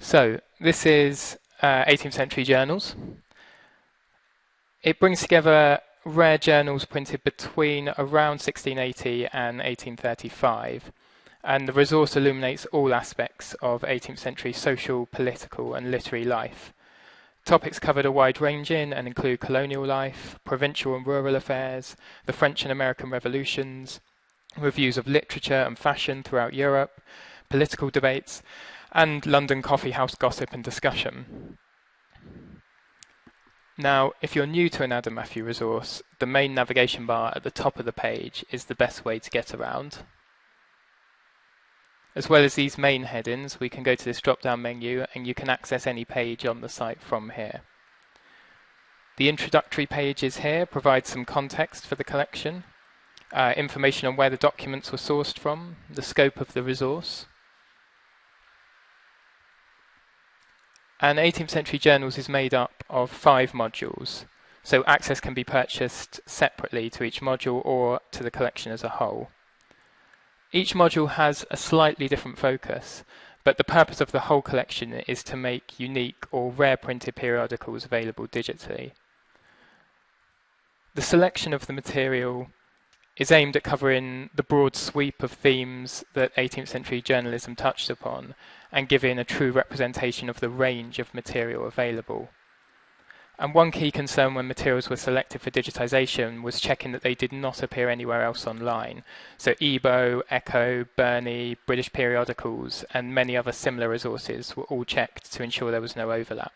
So this is 18th century journals. It brings together rare journals printed between around 1680 and 1835, and the resource illuminates all aspects of 18th century social, political and literary life. Topics covered are wide-ranging and include colonial life, provincial and rural affairs, the French and American revolutions, reviews of literature and fashion throughout Europe, political debates, and London coffee house gossip and discussion. Now, if you're new to an Adam Matthew resource, the main navigation bar at the top of the page is the best way to get around. As well as these main headings, we can go to this drop-down menu and you can access any page on the site from here. The introductory page is here, provides some context for the collection, information on where the documents were sourced from, the scope of the resource. And 18th century journals is made up of 5 modules, so access can be purchased separately to each module or to the collection as a whole. Each module has a slightly different focus, but the purpose of the whole collection is to make unique or rare printed periodicals available digitally. The selection of the material is aimed at covering the broad sweep of themes that 18th century journalism touched upon and giving a true representation of the range of material available. And one key concern when materials were selected for digitization was checking that they did not appear anywhere else online. So EBO, Echo, Burney, British periodicals, and many other similar resources were all checked to ensure there was no overlap.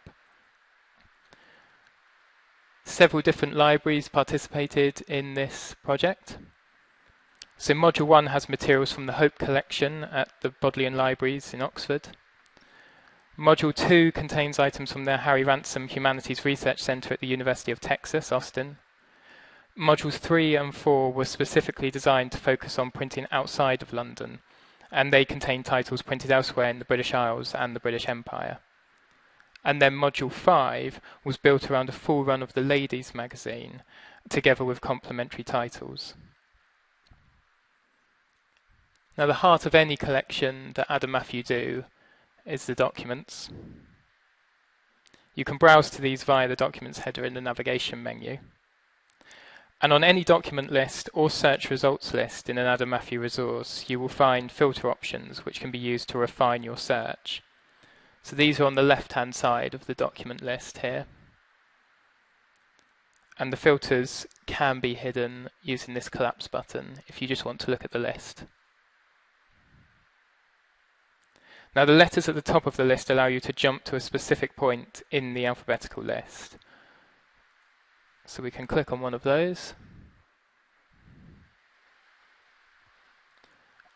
Several different libraries participated in this project. So Module 1 has materials from the Hope collection at the Bodleian Libraries in Oxford. Module 2 contains items from the Harry Ransom Humanities Research Centre at the University of Texas, Austin. Modules 3 and 4 were specifically designed to focus on printing outside of London, and they contain titles printed elsewhere in the British Isles and the British Empire. And then Module 5 was built around a full run of the Ladies magazine, together with complementary titles. Now, the heart of any collection that Adam Matthew do is the documents. You can browse to these via the documents header in the navigation menu. And on any document list or search results list in an Adam Matthew resource, you will find filter options which can be used to refine your search. So these are on the left-hand side of the document list here. And the filters can be hidden using this collapse button if you just want to look at the list. Now, the letters at the top of the list allow you to jump to a specific point in the alphabetical list. So we can click on one of those,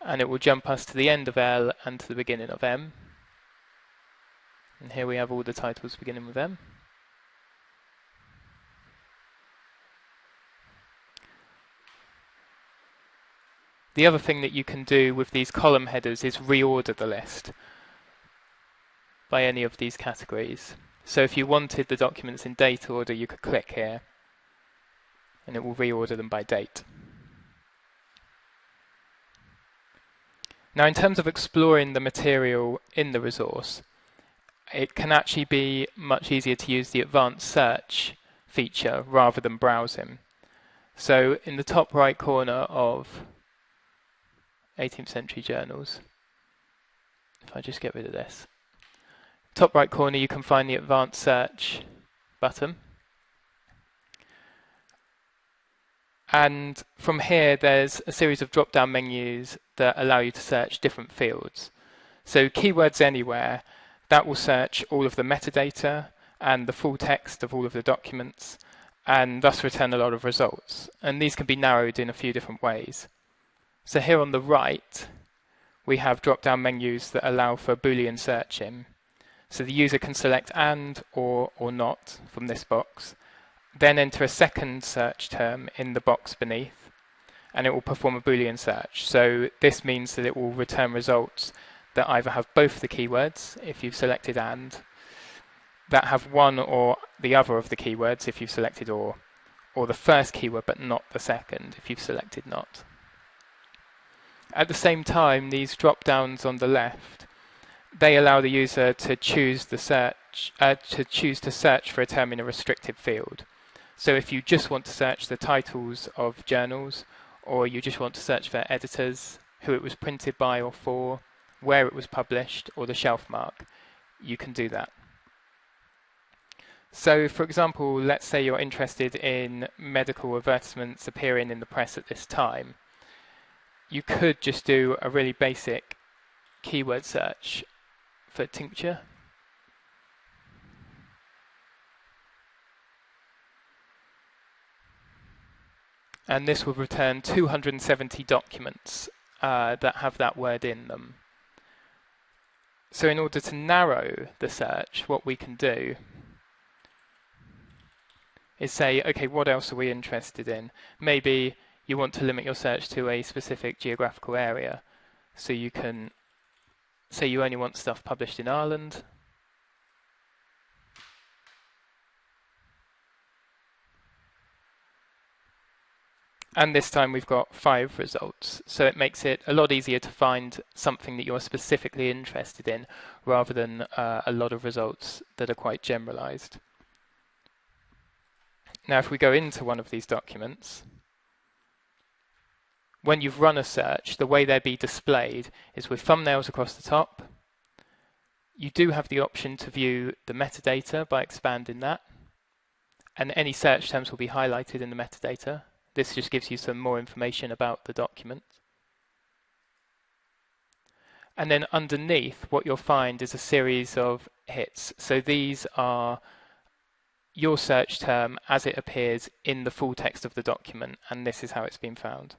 and it will jump us to the end of L and to the beginning of M. And here we have all the titles beginning with M. The other thing that you can do with these column headers is reorder the list by any of these categories. So if you wanted the documents in date order, you could click here and it will reorder them by date. Now, in terms of exploring the material in the resource, it can actually be much easier to use the advanced search feature rather than browsing. So in the top right corner of 18th century journals, if I just get rid of this, top right corner you can find the advanced search button, and from here there's a series of drop down menus that allow you to search different fields. So keywords anywhere, that will search all of the metadata and the full text of all of the documents and thus return a lot of results, and these can be narrowed in a few different ways. So here on the right, we have drop-down menus that allow for Boolean searching. So the user can select and, or not from this box, then enter a second search term in the box beneath, and it will perform a Boolean search. So this means that it will return results that either have both the keywords, if you've selected and, that have one or the other of the keywords, if you've selected or the first keyword but not the second, if you've selected not. At the same time, these drop-downs on the left they allow the user to choose to search for a term in a restricted field. So if you just want to search the titles of journals, or you just want to search for editors, who it was printed by or for, where it was published, or the shelf mark, you can do that. So, for example, let's say you're interested in medical advertisements appearing in the press at this time. You could just do a really basic keyword search for tincture. And this will return 270 documents that have that word in them. So in order to narrow the search, what we can do is say, okay, what else are we interested in? Maybe you want to limit your search to a specific geographical area. So you can say you only want stuff published in Ireland. And this time we've got 5 results. So it makes it a lot easier to find something that you're specifically interested in, rather than a lot of results that are quite generalized. Now, if we go into one of these documents, when you've run a search, the way they'll be displayed is with thumbnails across the top. You do have the option to view the metadata by expanding that, and any search terms will be highlighted in the metadata. This just gives you some more information about the document. And then underneath, what you'll find is a series of hits. So these are your search term as it appears in the full text of the document, and this is how it's been found.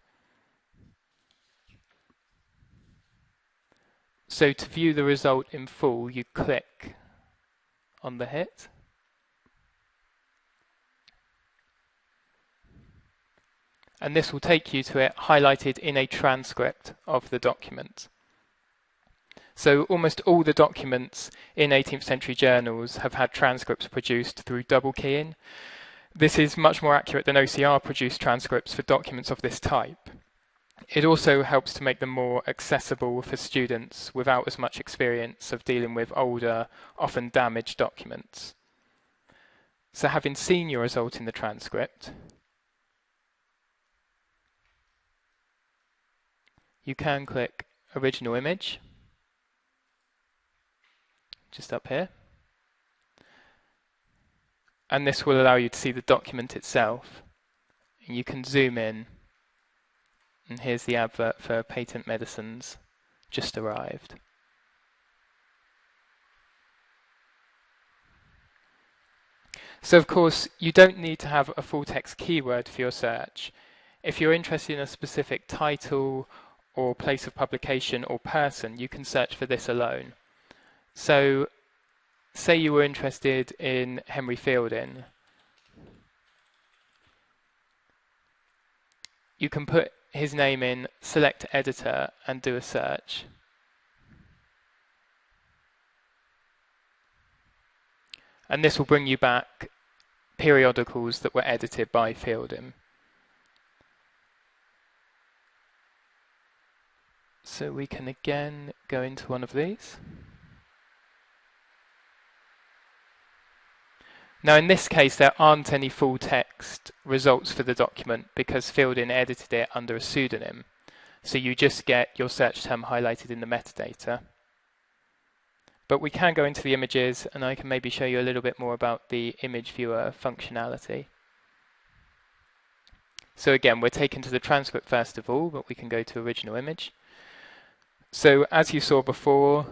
So to view the result in full, you click on the hit. And this will take you to it highlighted in a transcript of the document. So almost all the documents in 18th century journals have had transcripts produced through double keying. This is much more accurate than OCR produced transcripts for documents of this type. It also helps to make them more accessible for students without as much experience of dealing with older, often damaged documents. So having seen your result in the transcript, you can click Original Image, just up here. And this will allow you to see the document itself. And you can zoom in. And here's the advert for Patent Medicines, just arrived. So of course, you don't need to have a full text keyword for your search. If you're interested in a specific title or place of publication or person, you can search for this alone. So say you were interested in Henry Fielding. You can put his name in, select editor, and do a search. And this will bring you back periodicals that were edited by Fielding. So we can again go into one of these. Now in this case there aren't any full text results for the document because Fielding edited it under a pseudonym. So you just get your search term highlighted in the metadata. But we can go into the images and I can maybe show you a little bit more about the image viewer functionality. So again, we're taken to the transcript first of all, but we can go to original image. So as you saw before,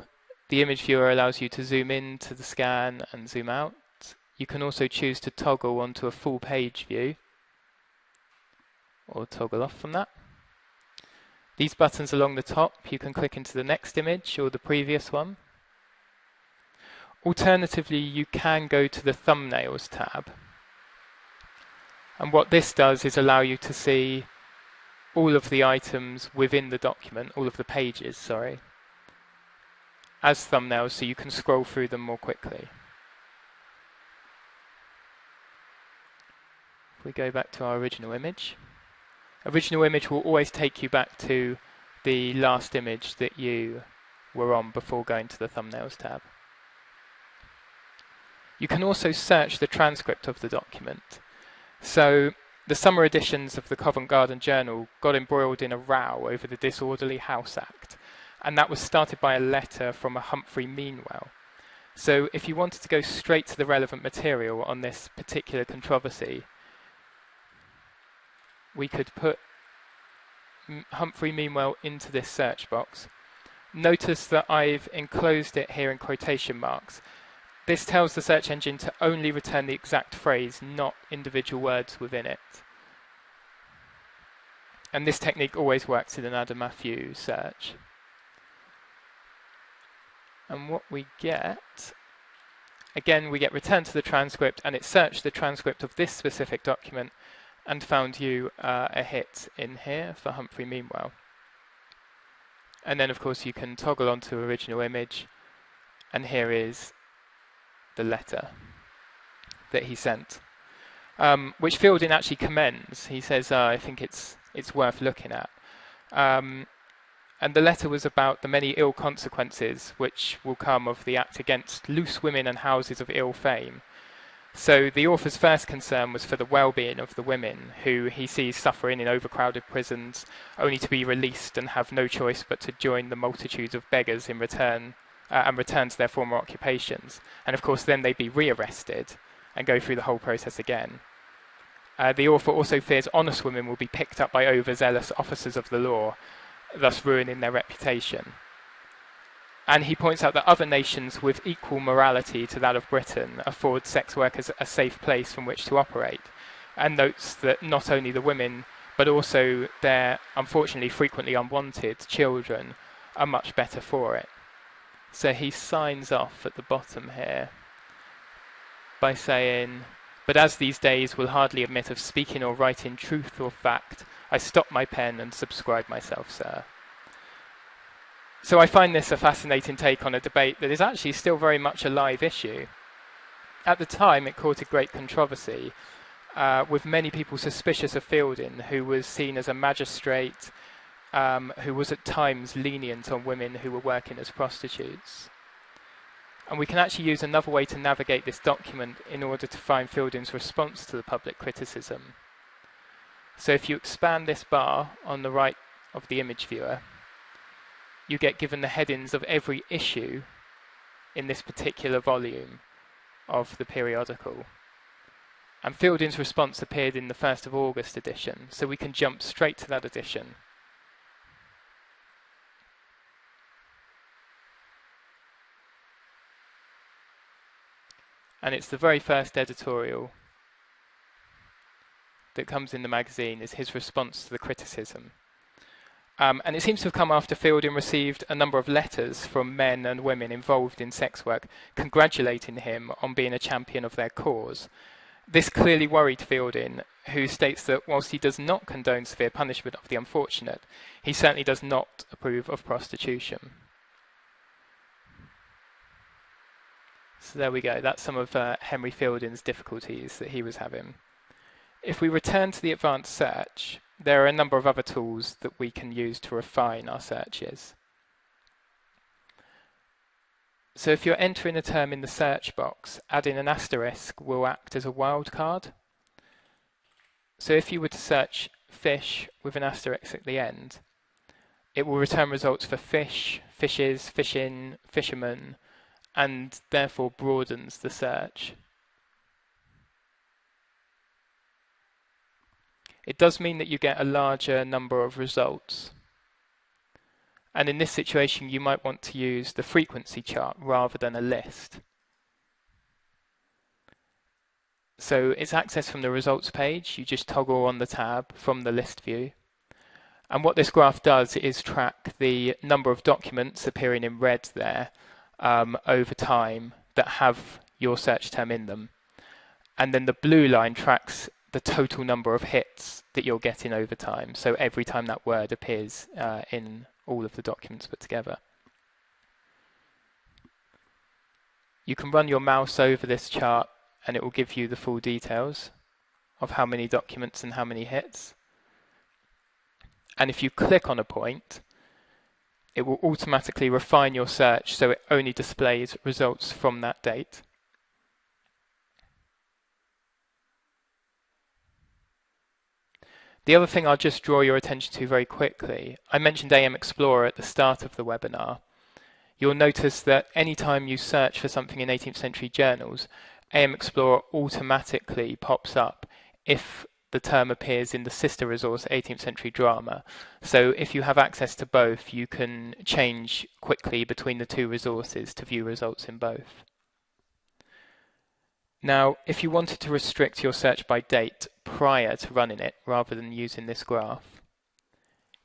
the image viewer allows you to zoom in to the scan and zoom out. You can also choose to toggle onto a full page view or toggle off from that. These buttons along the top, you can click into the next image or the previous one. Alternatively, you can go to the thumbnails tab. And what this does is allow you to see all of the items within the document, all of the pages, sorry, as thumbnails so you can scroll through them more quickly. If we go back to our original image will always take you back to the last image that you were on before going to the Thumbnails tab. You can also search the transcript of the document. So the summer editions of the Covent Garden Journal got embroiled in a row over the Disorderly House Act, and that was started by a letter from a Humphrey Meanwell. So if you wanted to go straight to the relevant material on this particular controversy, we could put Humphrey Meanwell into this search box. Notice that I've enclosed it here in quotation marks. This tells the search engine to only return the exact phrase, not individual words within it. And this technique always works in an Adam Matthew search. And what we get, again, we get return to the transcript, and it searched the transcript of this specific document and found you a hit in here for Humphrey Meanwell. And then, of course, you can toggle onto original image, and here is the letter that he sent, which Fielding actually commends. He says, I think it's worth looking at. And the letter was about the many ill consequences which will come of the act against loose women and houses of ill fame. So the author's first concern was for the well-being of the women who he sees suffering in overcrowded prisons, only to be released and have no choice but to join the multitudes of beggars in return and return to their former occupations. And of course then they'd be rearrested and go through the whole process again. The author also fears honest women will be picked up by overzealous officers of the law, thus ruining their reputation. And he points out that other nations with equal morality to that of Britain afford sex workers a safe place from which to operate, and notes that not only the women, but also their, unfortunately, frequently unwanted children are much better for it. So he signs off at the bottom here by saying, "But as these days will hardly admit of speaking or writing truth or fact, I stop my pen and subscribe myself, sir." So I find this a fascinating take on a debate that is actually still very much a live issue. At the time, it courted great controversy, with many people suspicious of Fielding, who was seen as a magistrate who was at times lenient on women who were working as prostitutes. And we can actually use another way to navigate this document in order to find Fielding's response to the public criticism. So if you expand this bar on the right of the image viewer, you get given the headings of every issue in this particular volume of the periodical. And Fielding's response appeared in the 1st of August edition, so we can jump straight to that edition. And it's the very first editorial that comes in the magazine, is his response to the criticism. And it seems to have come after Fielding received a number of letters from men and women involved in sex work, congratulating him on being a champion of their cause. This clearly worried Fielding, who states that whilst he does not condone severe punishment of the unfortunate, he certainly does not approve of prostitution. So there we go, that's some of Henry Fielding's difficulties that he was having. If we return to the advanced search, there are a number of other tools that we can use to refine our searches. So if you're entering a term in the search box, adding an asterisk will act as a wildcard. So if you were to search fish with an asterisk at the end, it will return results for fish, fishes, fishing, fishermen, and therefore broadens the search. It does mean that you get a larger number of results. And in this situation, you might want to use the frequency chart rather than a list. So it's accessed from the results page. You just toggle on the tab from the list view. And what this graph does is track the number of documents appearing in red there over time that have your search term in them. And then the blue line tracks the total number of hits that you're getting over time. So every time that word appears in all of the documents put together. You can run your mouse over this chart and it will give you the full details of how many documents and how many hits. And if you click on a point, it will automatically refine your search so it only displays results from that date. The other thing I'll just draw your attention to very quickly, I mentioned AM Explorer at the start of the webinar. You'll notice that anytime you search for something in 18th century journals, AM Explorer automatically pops up if the term appears in the sister resource 18th century drama. So if you have access to both, you can change quickly between the two resources to view results in both. Now, if you wanted to restrict your search by date prior to running it, rather than using this graph,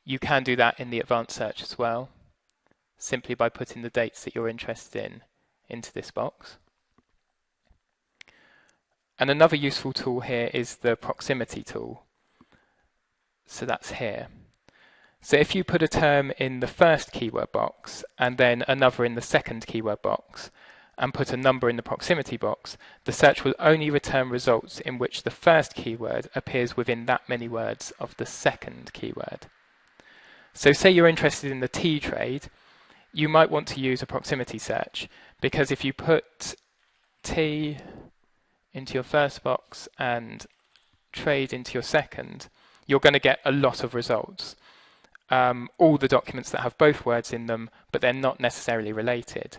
you can do that in the advanced search as well, simply by putting the dates that you're interested in into this box. And another useful tool here is the proximity tool. So that's here. So if you put a term in the first keyword box and then another in the second keyword box, and put a number in the proximity box, the search will only return results in which the first keyword appears within that many words of the second keyword. So say you're interested in the tea trade, you might want to use a proximity search, because if you put tea into your first box and trade into your second, you're going to get a lot of results. All the documents that have both words in them, but they're not necessarily related.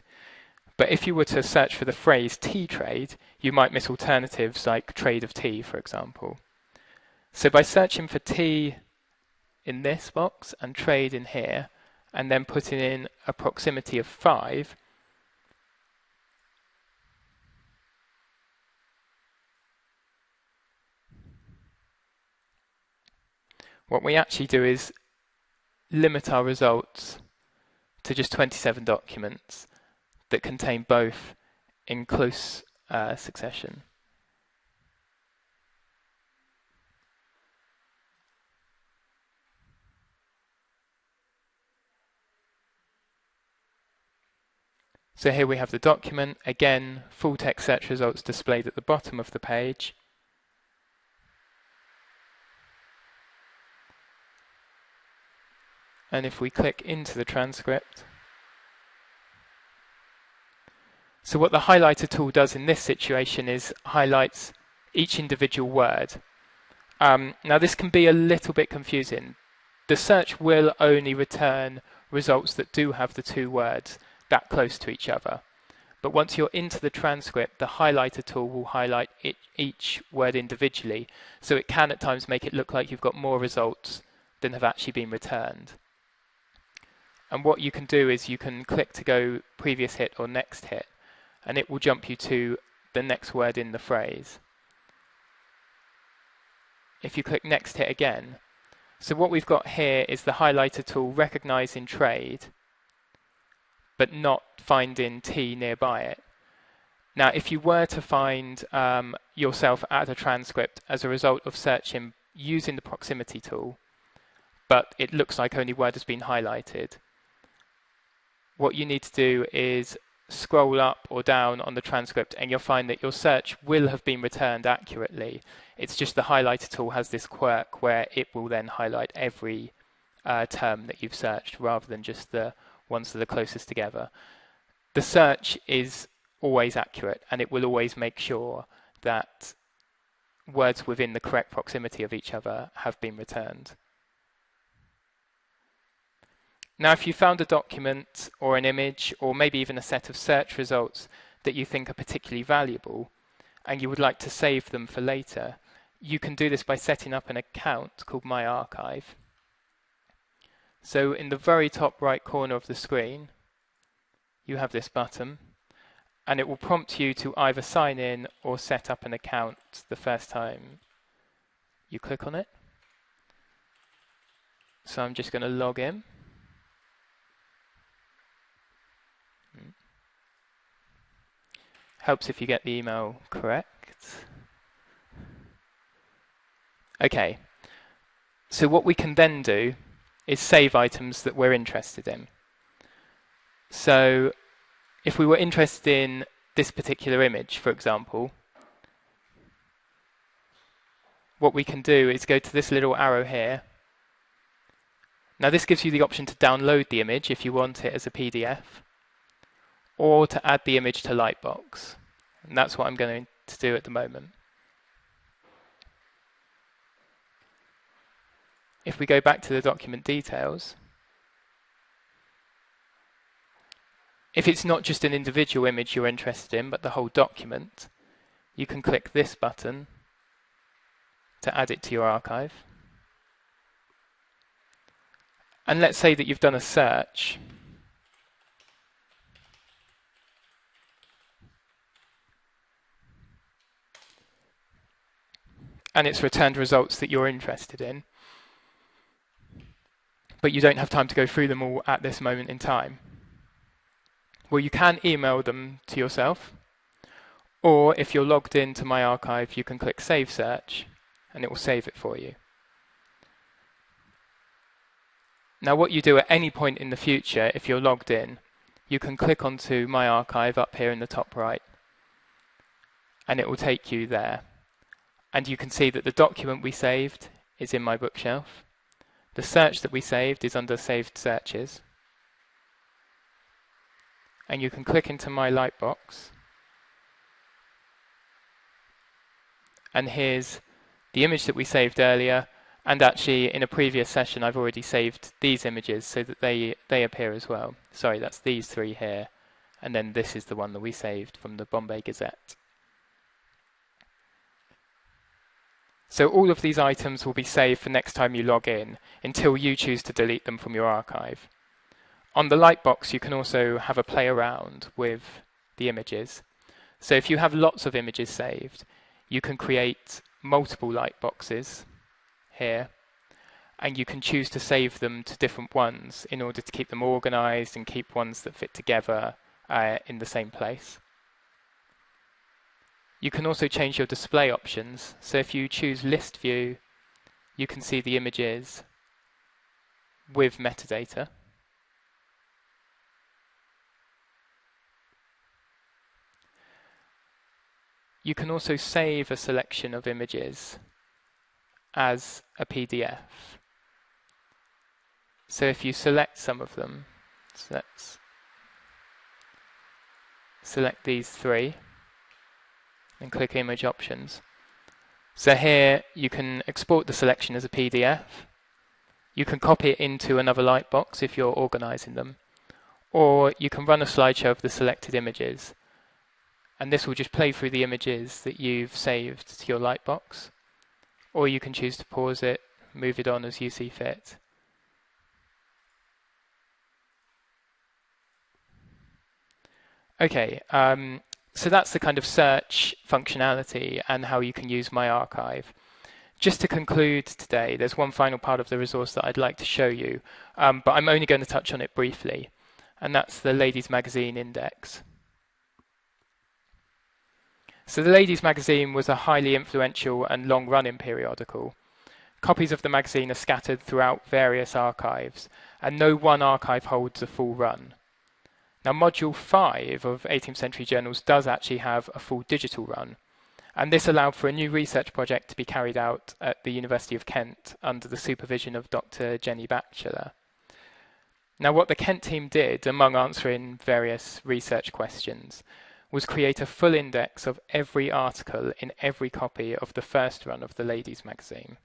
But if you were to search for the phrase tea trade, you might miss alternatives like trade of tea, for example. So by searching for tea in this box and trade in here, and then putting in a proximity of 5, what we actually do is limit our results to just 27 documents that contain both in close succession. So here we have the document, again, full text search results displayed at the bottom of the page. And if we click into the transcript, so what the highlighter tool does in this situation is highlights each individual word. Now this can be a little bit confusing. The search will only return results that do have the two words that close to each other. But once you're into the transcript, the highlighter tool will highlight each word individually, so it can at times make it look like you've got more results than have actually been returned. And what you can do is you can click to go previous hit or next hit, and it will jump you to the next word in the phrase. If you click next hit again, so what we've got here is the highlighter tool recognizing trade, but not finding tea nearby it. Now, if you were to find yourself at a transcript as a result of searching using the proximity tool, but it looks like only word has been highlighted, what you need to do is scroll up or down on the transcript and you'll find that your search will have been returned accurately. It's just the highlighter tool has this quirk where it will then highlight every term that you've searched rather than just the ones that are closest together. The search is always accurate and it will always make sure that words within the correct proximity of each other have been returned. Now, if you found a document or an image or maybe even a set of search results that you think are particularly valuable and you would like to save them for later, you can do this by setting up an account called My Archive. So in the very top right corner of the screen, you have this button, and it will prompt you to either sign in or set up an account the first time you click on it. So I'm just going to log in. Helps if you get the email correct. Okay, so what we can then do is save items that we're interested in. So if we were interested in this particular image, for example, what we can do is go to this little arrow here. Now this gives you the option to download the image if you want it as a PDF, or to add the image to Lightbox. And that's what I'm going to do at the moment. If we go back to the document details, if it's not just an individual image you're interested in, but the whole document, you can click this button to add it to your archive. And let's say that you've done a search. And it's returned results that you're interested in. But you don't have time to go through them all at this moment in time. Well, you can email them to yourself. Or if you're logged into My Archive, you can click Save Search, and it will save it for you. Now what you do at any point in the future, if you're logged in, you can click onto My Archive up here in the top right, and it will take you there. And you can see that the document we saved is in my bookshelf. The search that we saved is under Saved Searches. And you can click into My Lightbox. And here's the image that we saved earlier. And actually, in a previous session, I've already saved these images so that they appear as well. Sorry, that's these three here. And then this is the one that we saved from the Bombay Gazette. So all of these items will be saved for next time you log in until you choose to delete them from your archive. On the Lightbox, you can also have a play around with the images. So if you have lots of images saved, you can create multiple Lightboxes here, and you can choose to save them to different ones in order to keep them organized and keep ones that fit together in the same place. You can also change your display options. So if you choose List View, you can see the images with metadata. You can also save a selection of images as a PDF. So if you select some of them, so let's select these three and click Image Options. So here you can export the selection as a PDF. You can copy it into another Lightbox if you're organizing them, or you can run a slideshow of the selected images, and this will just play through the images that you've saved to your Lightbox. Or you can choose to pause it, move it on as you see fit. Okay, so that's the kind of search functionality and how you can use My Archive. Just to conclude today, there's one final part of the resource that I'd like to show you, but I'm only going to touch on it briefly, and that's the Ladies Magazine Index. So the Ladies Magazine was a highly influential and long-running periodical. Copies of the magazine are scattered throughout various archives, and no one archive holds a full run. Now, Module 5 of 18th Century Journals does actually have a full digital run, and this allowed for a new research project to be carried out at the University of Kent under the supervision of Dr. Jenny Batchelor. Now, what the Kent team did, among answering various research questions, was create a full index of every article in every copy of the first run of the Ladies Magazine.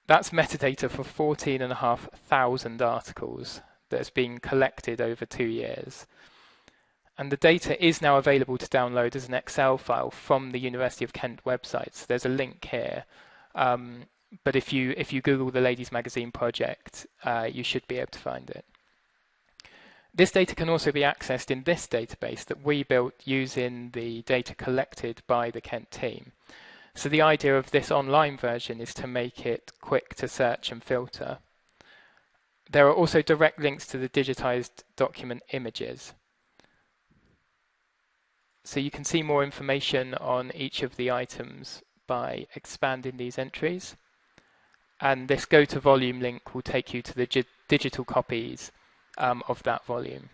That's metadata for 14,500 articles that's been collected over 2 years. And the data is now available to download as an Excel file from the University of Kent website. So there's a link here. But if you Google the Ladies Magazine project, you should be able to find it. This data can also be accessed in this database that we built using the data collected by the Kent team. So the idea of this online version is to make it quick to search and filter. There are also direct links to the digitized document images. So you can see more information on each of the items by expanding these entries. And this Go to Volume link will take you to the digital copies of that volume.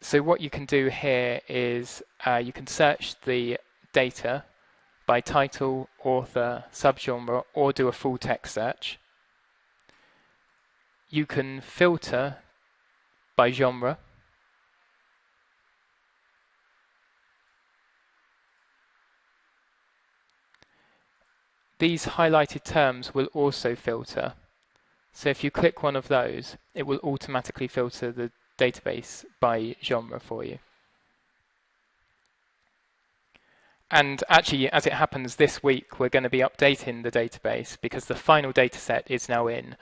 So what you can do here is you can search the data by title, author, subgenre, or do a full text search. You can filter by genre. These highlighted terms will also filter. So if you click one of those, it will automatically filter the database by genre for you. And actually, as it happens this week, we're going to be updating the database because the final dataset is now in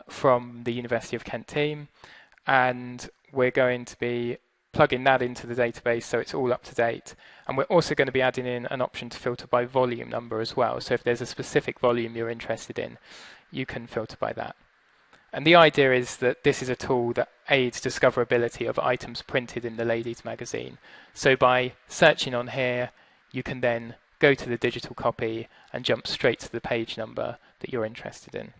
from the University of Kent team, and we're going to be plugging that into the database so it's all up to date. And we're also going to be adding in an option to filter by volume number as well. So if there's a specific volume you're interested in, you can filter by that. And the idea is that this is a tool that aids discoverability of items printed in the Ladies magazine. So by searching on here, you can then go to the digital copy and jump straight to the page number that you're interested in.